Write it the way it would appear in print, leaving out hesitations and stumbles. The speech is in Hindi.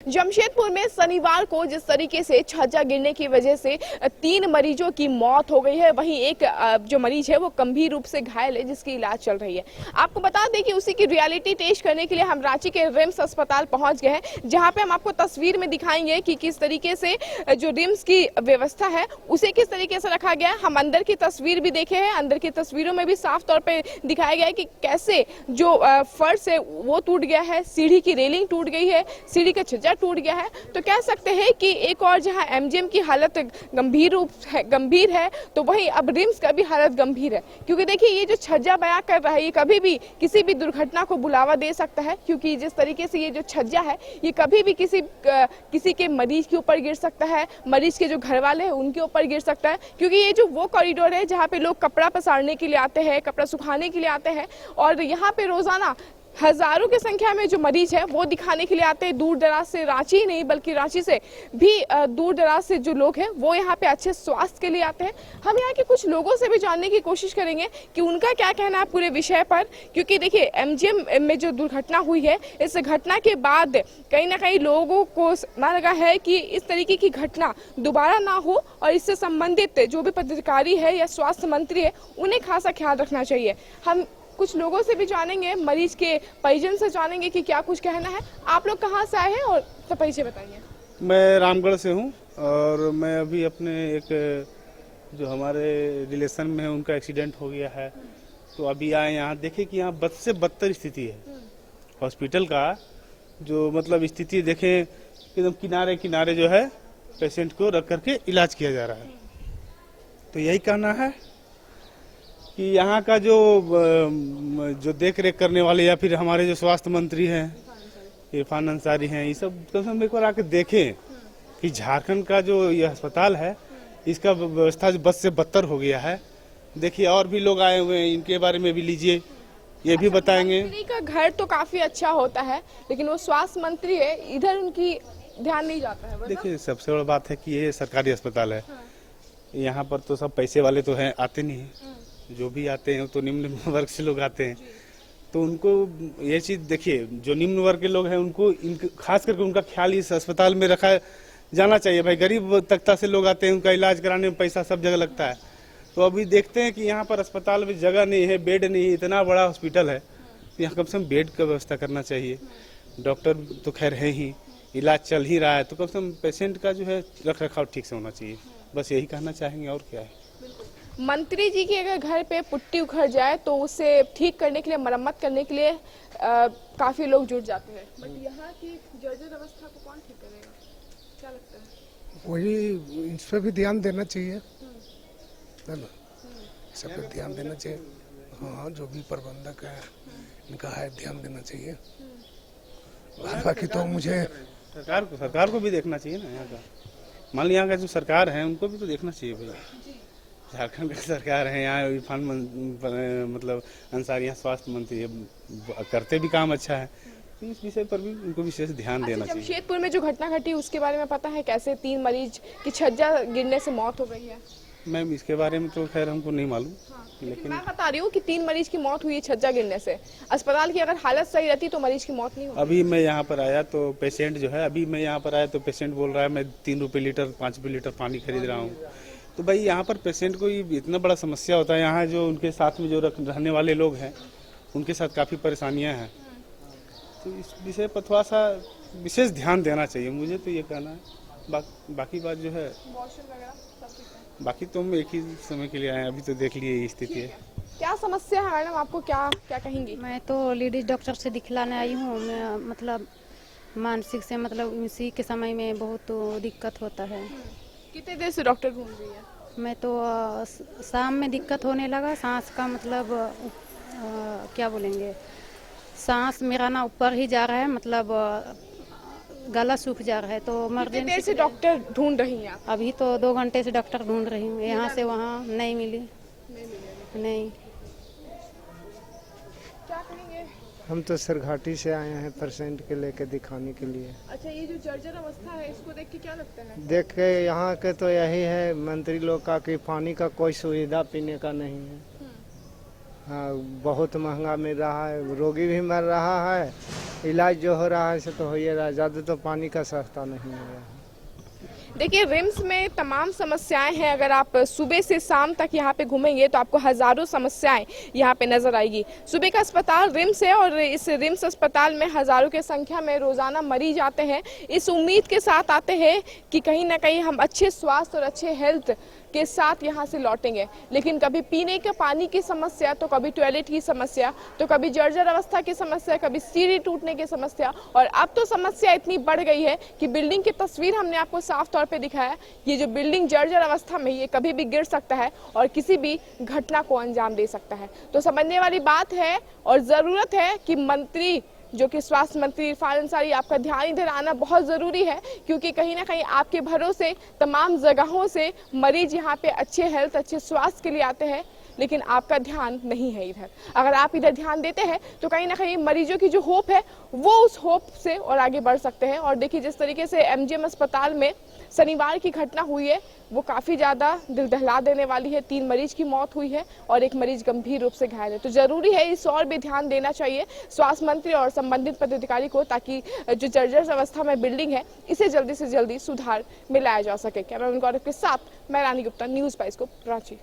जमशेदपुर में शनिवार को जिस तरीके से छज्जा गिरने की वजह से 3 मरीजों की मौत हो गई है, वहीं एक जो मरीज है वो गंभीर रूप से घायल है जिसकी इलाज चल रही है। आपको बता दें कि उसी की रियलिटी टेस्ट करने के लिए हम रांची के रिम्स अस्पताल पहुंच गए हैं, जहां पे हम आपको तस्वीर में दिखाएंगे कि किस तरीके से जो रिम्स की व्यवस्था है उसे किस तरीके से रखा गया है। हम अंदर की तस्वीर भी देखे हैं, अंदर की तस्वीरों में भी साफ तौर पर दिखाया गया है कि कैसे जो फर्श है वो टूट गया है, सीढ़ी की रेलिंग टूट गई है, सीढ़ी का छज्जा टूट गया है। तो कह सकते हैं कि एक और जहां एमजीएम की हालत गंभीर है तो वहीं अब रिम्स का भी हालत गंभीर है, क्योंकि देखिए ये जो छज्जा बयां कर रहा है ये कभी भी किसी भी दुर्घटना को बुलावा दे सकता है, क्योंकि जिस तरीके से ये जो छज्जा है ये कभी भी किसी के मरीज के ऊपर गिर सकता है, मरीज के जो घर वाले हैं उनके ऊपर गिर सकता है, क्योंकि ये जो वो कॉरिडोर है जहाँ पे लोग कपड़ा पसारने के लिए आते हैं, कपड़ा सुखाने के लिए आते हैं, और यहाँ पे रोजाना हजारों की संख्या में जो मरीज है वो दिखाने के लिए आते हैं। दूर दराज से, रांची ही नहीं बल्कि रांची से भी दूर दराज से जो लोग हैं वो यहाँ पे अच्छे स्वास्थ्य के लिए आते हैं। हम यहाँ के कुछ लोगों से भी जानने की कोशिश करेंगे कि उनका क्या कहना है पूरे विषय पर, क्योंकि देखिए एमजीएम में जो दुर्घटना हुई है इस घटना के बाद कहीं ना कहीं लोगों को लगा है कि इस तरीके की घटना दोबारा ना हो और इससे संबंधित जो भी पदाधिकारी है या स्वास्थ्य मंत्री है उन्हें खासा ख्याल रखना चाहिए। हम कुछ लोगों से भी जानेंगे, मरीज के परिजन से जानेंगे कि क्या कुछ कहना है। आप लोग कहाँ से आए हैं और सब परिचय बताइए। मैं रामगढ़ से हूँ और मैं अभी अपने एक जो हमारे रिलेशन में है उनका एक्सीडेंट हो गया है, तो अभी आए यहाँ देखे कि यहाँ बद से बदतर स्थिति है हॉस्पिटल का। जो मतलब स्थिति देखें एकदम किनारे किनारे जो है पेशेंट को रख करके इलाज किया जा रहा है। तो यही कहना है कि यहाँ का जो देख रेख करने वाले या फिर हमारे जो स्वास्थ्य मंत्री हैं इरफान अंसारी हैं, ये सब कम से कम एक बार आके देखें कि झारखंड का जो ये अस्पताल है इसका व्यवस्था बद से बदतर हो गया है। देखिए और भी लोग आए हुए हैं, इनके बारे में भी लीजिए, ये भी बताएंगे। मंत्री का घर तो काफी अच्छा होता है लेकिन वो स्वास्थ्य मंत्री है, इधर उनकी ध्यान नहीं जाता है। देखिए सबसे बड़ी बात है कि ये सरकारी अस्पताल है, यहाँ पर तो सब पैसे वाले तो हैं, आते नहीं है। जो भी आते हैं तो निम्न वर्ग से लोग आते हैं, तो उनको ये चीज देखिए जो निम्न वर्ग के लोग हैं उनको खास करके उनका ख्याल इस अस्पताल में रखा जाना चाहिए। भाई गरीब तबका से लोग आते हैं, उनका इलाज कराने में पैसा सब जगह लगता है। तो अभी देखते हैं कि यहाँ पर अस्पताल में जगह नहीं है, बेड नहीं है, इतना बड़ा हॉस्पिटल है तो यहाँ कम से कम बेड का व्यवस्था करना चाहिए। डॉक्टर तो खैर है ही, इलाज चल ही रहा है, तो कम से कम पेशेंट का जो है रख रखाव ठीक से होना चाहिए। बस यही कहना चाहेंगे, और क्या है। मंत्री जी के अगर घर पे पुट्टी उखड़ जाए तो उसे ठीक करने के लिए, मरम्मत करने के लिए काफी लोग जुट जाते हैं, बट यहाँ की जर्जर अवस्था को कौन ठीक करेगा, क्या लगता है? वही इस पे भी ध्यान देना चाहिए, है ना, सब पे ध्यान देना चाहिए। हाँ, जो भी प्रबंधक है इनका है ध्यान देना चाहिए। बाकी तो मुझे सरकार को भी देखना चाहिए ना। यहाँ का मान लीजिए यहाँ का जो सरकार है उनको भी तो देखना चाहिए भैया। झारखंड का सरकार है, यहाँ इरफान मतलब अंसारी यहाँ स्वास्थ्य मंत्री है, करते भी काम अच्छा है, तो इस विषय पर भी उनको विशेष ध्यान देना चाहिए। जमशेदपुर में जो घटना घटी उसके बारे में पता है, कैसे 3 मरीज की छज्जा गिरने से मौत हो गई है? मैम इसके बारे में तो खैर हमको नहीं मालूम, लेकिन मैं बता रही हूँ कि 3 मरीज की मौत हुई है छज्जा गिरने से। अस्पताल की अगर हालत सही रहती तो मरीज की मौत नहीं होती। अभी मैं यहाँ पर आया तो पेशेंट जो है, अभी मैं यहाँ पर आया तो पेशेंट बोल रहा है मैं 3 रुपये लीटर 5 रुपये लीटर पानी खरीद रहा हूँ। तो भाई यहाँ पर पेशेंट को इतना बड़ा समस्या होता है। यहाँ जो उनके साथ में जो रहने वाले लोग हैं उनके साथ काफ़ी परेशानियाँ हैं, तो इस विषय पर थोड़ा सा विशेष ध्यान देना चाहिए, मुझे तो ये कहना है। बाकी बात जो है, बाकी तो हम एक ही समय के लिए आए, अभी तो देख लिए स्थिति है। क्या समस्या है मैडम, आपको क्या कहेंगी? मैं तो लेडीज डॉक्टर से दिखलाने आई हूँ। मैं मतलब मानसिक से मतलब इसी के समय में बहुत दिक्कत होता है। कितने देर से डॉक्टर ढूंढ रही है? मैं तो शाम में दिक्कत होने लगा, सांस का मतलब क्या बोलेंगे, सांस मेरा ना ऊपर ही जा रहा है, मतलब गला सूख जा रहा है। तो कितने देर से डॉक्टर ढूंढ रही हैं आप? अभी तो 2 घंटे से डॉक्टर ढूंढ रही हूँ, यहाँ से वहाँ नहीं मिली। नहीं। क्या कहेंगे? हम तो सरघाटी से आए हैं पेशेंट के लेके दिखाने के लिए। अच्छा, ये जो जर्जर अवस्था है इसको देख के क्या लगता है? देख के यहाँ के तो यही है मंत्री लोग का कि पानी का कोई सुविधा पीने का नहीं है। हाँ, बहुत महंगा मिल रहा है, रोगी भी मर रहा है इलाज जो हो रहा है से तो हो ही रहा है, ज़्यादा तो पानी का सस्ता नहीं है। देखिए रिम्स में तमाम समस्याएं हैं। अगर आप सुबह से शाम तक यहाँ पे घूमेंगे तो आपको हजारों समस्याएं यहाँ पे नजर आएगी। सुबह का अस्पताल रिम्स है और इस रिम्स अस्पताल में हजारों की संख्या में रोजाना मरीज आते हैं, इस उम्मीद के साथ आते हैं कि कहीं ना कहीं हम अच्छे स्वास्थ्य और अच्छे हेल्थ के साथ यहाँ से लौटेंगे। लेकिन कभी पीने के पानी की समस्या, तो कभी टॉयलेट की समस्या, तो कभी जर्जर अवस्था की समस्या, कभी सीढ़ी टूटने की समस्या, और अब तो समस्या इतनी बढ़ गई है कि बिल्डिंग की तस्वीर हमने आपको साफ तौर पे दिखाया। ये जो बिल्डिंग जर्जर अवस्था में, ये कभी भी गिर सकता है और किसी भी घटना को अंजाम दे सकता है। तो समझने वाली बात है और जरूरत है कि मंत्री जो कि स्वास्थ्य मंत्री इरफान अंसारी, आपका ध्यान इधर आना बहुत ज़रूरी है, क्योंकि कहीं ना कहीं आपके भरोसे तमाम जगहों से मरीज यहाँ पे अच्छे हेल्थ, अच्छे स्वास्थ्य के लिए आते हैं, लेकिन आपका ध्यान नहीं है इधर। अगर आप इधर ध्यान देते हैं तो कहीं ना कहीं मरीजों की जो होप है वो उस होप से और आगे बढ़ सकते हैं। और देखिए जिस तरीके से एमजीएम अस्पताल में शनिवार की घटना हुई है वो काफ़ी ज़्यादा दिल दहला देने वाली है। 3 मरीज की मौत हुई है और 1 मरीज गंभीर रूप से घायल है। तो जरूरी है इस और भी ध्यान देना चाहिए स्वास्थ्य मंत्री और संबंधित पदाधिकारी को, ताकि जो जर्जर अवस्था में बिल्डिंग है इसे जल्दी से जल्दी सुधार में लाया जा सके। कैमरामैन गौरव के साथ मैं रानी गुप्ता, न्यूज़ 22 रांची।